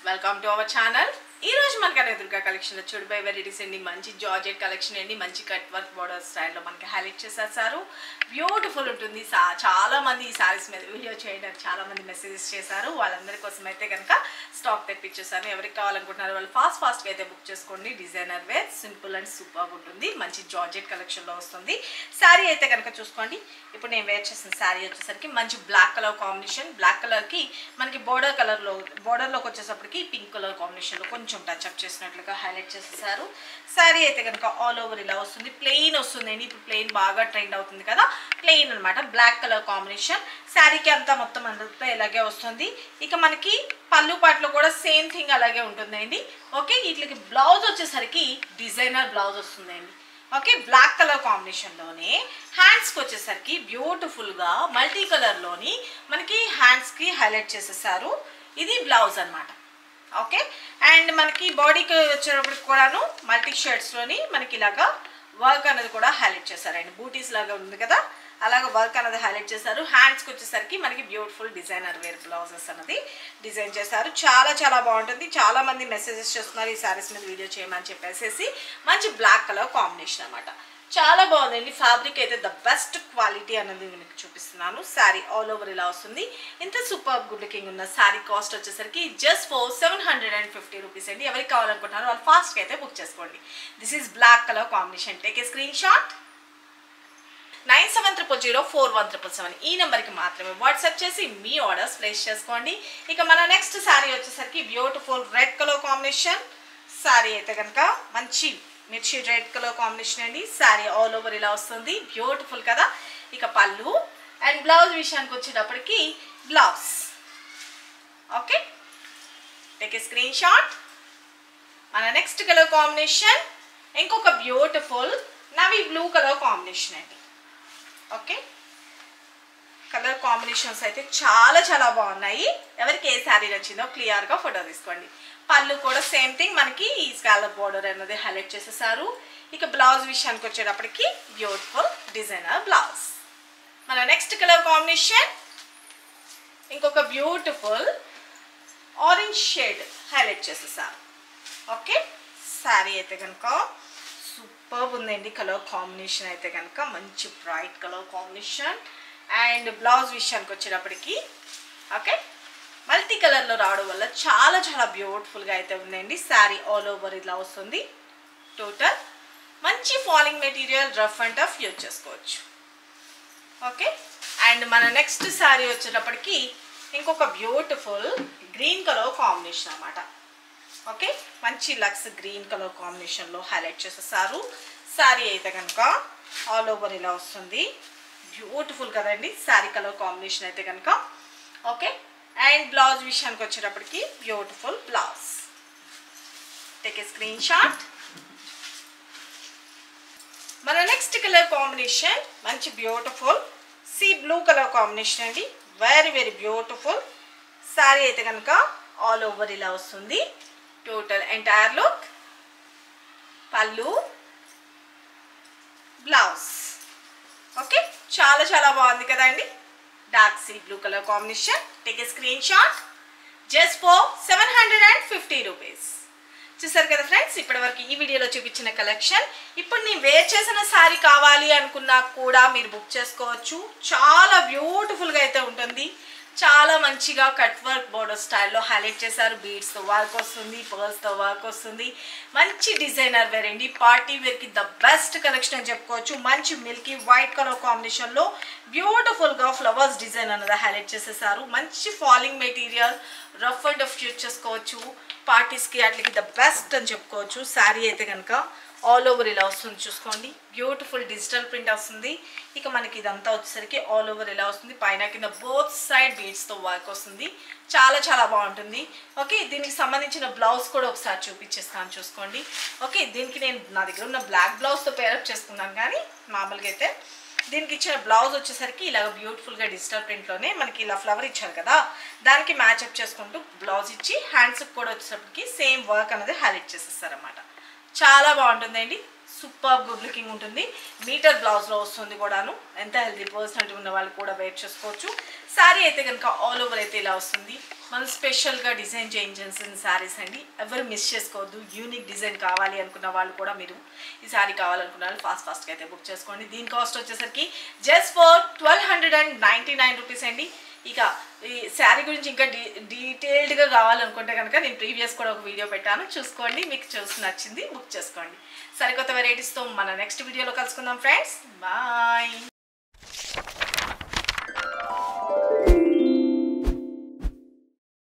Welcome to our channel. ఈ రోజు మనకి ఎదురుగా కలెక్షన్ చూడు బై వెరైటీస్ అండి. మంచి జార్జెట్ కలెక్షన్ అండి. మంచి కట్ వర్క్ బోర్డర్ స్టైల్లో మనకి హైలైట్ చేసేసారు. బ్యూటిఫుల్ ఉంటుంది. చాలా మంది ఈ సారీస్ మీద వీడియో చేయడానికి చాలా మంది మెసేజెస్ చేశారు. వాళ్ళందరి కోసం అయితే కనుక స్టాక్ తెప్పించేసాను. ఎవరికి కావాలనుకుంటున్నారు వాళ్ళు ఫాస్ట్గా అయితే బుక్ చేసుకోండి. Designer wear simple and super ఉంటుంది. మంచి జార్జెట్ కలెక్షన్లో వస్తుంది. శారీ అయితే కనుక చూసుకోండి. ఇప్పుడు నేను వేర్ చేసిన శారీ వచ్చేసరికి మంచి బ్లాక్ కలర్ కాంబినేషన్. బ్లాక్ కలర్కి మనకి బోర్డర్లోకి వచ్చేసప్పటికి పింక్ కలర్ కాంబినేషన్లో కొంచెం టచ్అప్ చేసినట్లుగా హైలైట్ చేసేసారు. శారీ అయితే కనుక ఆల్ ఓవర్ ఇలా వస్తుంది. ప్లెయిన్ వస్తుందండి. ఇప్పుడు ప్లెయిన్ బాగా ట్రెండ్ అవుతుంది కదా, ప్లెయిన్ అనమాట. Black colour combination. శారీకి అంతా మొత్తం అంతా ఇలాగే వస్తుంది. ఇక మనకి పళ్ళు పాటలో కూడా సేమ్ థింగ్ అలాగే ఉంటుందండి. ఓకే, వీటికి బ్లౌజ్ వచ్చేసరికి డిజైనర్ బ్లౌజ్ వస్తుందండి. ఓకే, బ్లాక్ కలర్ కాంబినేషన్లోనే హ్యాండ్స్కి వచ్చేసరికి బ్యూటిఫుల్గా మల్టీ కలర్లోని మనకి హ్యాండ్స్కి హైలైట్ చేసేసారు. ఇది బ్లౌజ్ అనమాట. ఓకే, అండ్ మనకి బాడీకి వచ్చేటప్పటికి కూడాను మల్టీ షేడ్స్లోని మనకి ఇలాగా వర్క్ అనేది కూడా హైలైట్ చేశారండి. బూటీస్ లాగా ఉంది కదా, అలాగే వర్క్ అనేది హైలైట్ చేశారు. హ్యాండ్స్కి వచ్చేసరికి మనకి బ్యూటిఫుల్ డిజైనర్ వేర్ బ్లౌజెస్ అనేది డిజైన్ చేశారు. చాలా బాగుంటుంది. చాలా మంది మెసేజెస్ చేస్తున్నారు ఈ శారీస్ మీద వీడియో చేయమని చెప్పేసి. మంచి బ్లాక్ కలర్ కాంబినేషన్ అనమాట. చాలా బాగుందండి. ఫ్యాబ్రిక్ అయితే ద బెస్ట్ క్వాలిటీ అనేది మీకు చూపిస్తున్నాను. శారీ ఆల్ ఓవర్ ఇలా వస్తుంది. ఇంత సూపర్ గుడ్ లుకింగ్ ఉన్న శారీ కాస్ట్ వచ్చేసరికి జస్ట్ ఫర్ 750 రూపీస్ అండి. ఎవరికి కావాలనుకుంటున్నారో వాళ్ళు ఫాస్ట్గా అయితే బుక్ చేసుకోండి. This is black colour combination. Take a screenshot. 9700041777 ఈ నెంబర్కి మాత్రమే వాట్సాప్ చేసి మీ ఆర్డర్స్ ప్లేస్ చేసుకోండి. ఇక మన నెక్స్ట్ శారీ వచ్చేసరికి beautiful red colour combination. Sari అయితే కనుక మంచి మిర్చి రెడ్ కలర్ కాంబినేషన్ అండి. శారీ ఆల్ ఓవర్ ఇలా వస్తుంది. బ్యూటిఫుల్ కదా. ఇక పళ్ళు అండ్ బ్లౌజ్ విషయానికి వచ్చేటప్పటికి blouse. Okay, take a screenshot. మన నెక్స్ట్ కలర్ కాంబినేషన్ ఇంకొక beautiful navy blue colour combination అండి. ఓకే, కలర్ కాంబినేషన్స్ అయితే చాలా బాగున్నాయి. ఎవరికి ఏ శారీ నచ్చిందో క్లియర్గా ఫోటో తీసుకోండి. పళ్ళు కూడా సేమ్ థింగ్ మనకి ఈ స్కాలప్ బోర్డర్ అనేది హైలైట్ చేసేసారు. ఇక బ్లౌజ్ విషయానికి వచ్చేటప్పటికి బ్యూటిఫుల్ డిజైనర్ బ్లౌజ్. మన నెక్స్ట్ కలర్ కాంబినేషన్ ఇంకొక బ్యూటిఫుల్ ఆరెంజ్ షేడ్ హైలైట్ చేసేసారు. ఓకే, శారీ అయితే కనుక సూపర్ ఉందండి. కలర్ కాంబినేషన్ అయితే కనుక మంచి bright colour combination. And blouse విషయానికి వచ్చేటప్పటికి ఓకే మల్టీ కలర్లో రావడం వల్ల చాలా బ్యూటిఫుల్గా అయితే ఉందండి. శారీ ఆల్ ఓవర్ ఇలా వస్తుంది. టోటల్ మంచి falling material, rough and tough use చేసుకోవచ్చు. ఓకే, అండ్ మన నెక్స్ట్ శారీ వచ్చేటప్పటికి ఇంకొక బ్యూటిఫుల్ గ్రీన్ కలర్ కాంబినేషన్ అన్నమాట. ఓకే, మంచి లక్స్ గ్రీన్ కలర్ కాంబినేషన్లో హైలైట్ చేసేసారు. శారీ అయితే కనుక ఆల్ ఓవర్ ఇలా వస్తుంది. బ్యూటిఫుల్ కదండి శారీ కలర్ కాంబినేషన్ అయితే కనుక. ఓకే, అండ్ బ్లౌజ్ విషయానికి వచ్చేటప్పటికి beautiful blouse. Take a screenshot. మన నెక్స్ట్ కలర్ కాంబినేషన్ మంచి beautiful sea blue colour combination అండి. Very beautiful. శారీ అయితే కనుక ఆల్ ఓవర్ ఇలా వస్తుంది. టోటల్ ఎంటైర్ లుక్, పళ్ళు, బ్లౌజ్. ఓకే, చాలా బాగుంది కదండి. Dark sea blue colour combination. Take a screenshot. Just for 750 rupees. చూసారు కదా ఫ్రెండ్స్, ఇప్పటివరకు ఈ వీడియోలో చూపించిన కలెక్షన్. ఇప్పుడు నేను వేర్ చేసిన శారీ కావాలి అనుకున్నా కూడా మీరు బుక్ చేసుకోవచ్చు. చాలా బ్యూటిఫుల్గా అయితే ఉంటుంది. చాలా మంచిగా కట్ వర్క్ బోర్డర్ స్టైల్లో హైలైట్ చేశారు. బీడ్స్తో వర్క్ వస్తుంది, పర్ల్స్తో వర్క్ వస్తుంది. మంచి డిజైనర్ వేర్ అండి. పార్టీ వేర్కి ద బెస్ట్ కలెక్షన్ అని చెప్పుకోవచ్చు. మంచి మిల్కీ వైట్ కలర్ కాంబినేషన్లో బ్యూటిఫుల్గా ఫ్లవర్స్ డిజైన్ అనేది హైలైట్ చేసేసారు. మంచి falling material, rough and tough use చేసుకోవచ్చు. పార్టీస్కి అట్లకి ద బెస్ట్ అని చెప్పుకోవచ్చు. శారీ అయితే కనుక ఆల్ ఓవర్ ఇలా వస్తుంది. చూసుకోండి, బ్యూటిఫుల్ డిజిటల్ ప్రింట్ వస్తుంది. ఇక మనకి ఇదంతా వచ్చేసరికి ఆల్ ఓవర్ ఇలా వస్తుంది. పైన కింద బోత్ సైడ్ బీడ్స్తో వర్క్ వస్తుంది. చాలా బాగుంటుంది. ఓకే, దీనికి సంబంధించిన బ్లౌజ్ కూడా ఒకసారి చూపించేస్తాను చూసుకోండి. ఓకే, దీనికి నేను నా దగ్గర ఉన్న బ్లాక్ బ్లౌజ్తో పేరప్ చేసుకున్నాను. కానీ మామూలుగా అయితే దీనికి ఇచ్చిన బ్లౌజ్ వచ్చేసరికి ఇలాగ బ్యూటిఫుల్గా డిజిటల్ ప్రింట్లోనే మనకి ఇలా ఫ్లవర్ ఇచ్చారు కదా, దానికి మ్యాచ్అప్ చేసుకుంటూ బ్లౌజ్ ఇచ్చి హ్యాండ్స్కి కూడా వచ్చేసరికి సేమ్ వర్క్ అనేది హైలైట్ చేసేస్తారన్నమాట. చాలా బాగుంటుందండి. సూపర్ గుడ్ లుకింగ్ ఉంటుంది. మీటర్ బ్లౌజ్లో వస్తుంది కూడాను. ఎంత హెల్తీ పర్సనాలిటీ ఉన్న వాళ్ళు కూడా వేర్ చేసుకోవచ్చు. శారీ అయితే కనుక ఆల్ ఓవర్ అయితే ఇలా వస్తుంది. మనం స్పెషల్గా డిజైన్ చేయించాల్సిన శారీస్ అండి, ఎవరు మిస్ చేసుకోవద్దు. యూనిక్ డిజైన్ కావాలి అనుకున్న వాళ్ళు కూడా మీరు ఈ శారీ కావాలనుకున్న వాళ్ళు ఫాస్ట్గా అయితే బుక్ చేసుకోండి. దీని కాస్ట్ వచ్చేసరికి జస్ట్ ఫర్ 1299 రూపీస్ అండి. ఇక ఈ శారీ గురించి ఇంకా డీటెయిల్డ్గా కావాలనుకుంటే కనుక నేను ప్రీవియస్ కూడా ఒక వీడియో పెట్టాను, చూసుకోండి. మీకు చూసి నచ్చింది బుక్ చేసుకోండి. సరికొత్త వెరైటీస్తో మన నెక్స్ట్ వీడియోలో కలుసుకుందాం ఫ్రెండ్స్. బాయ్.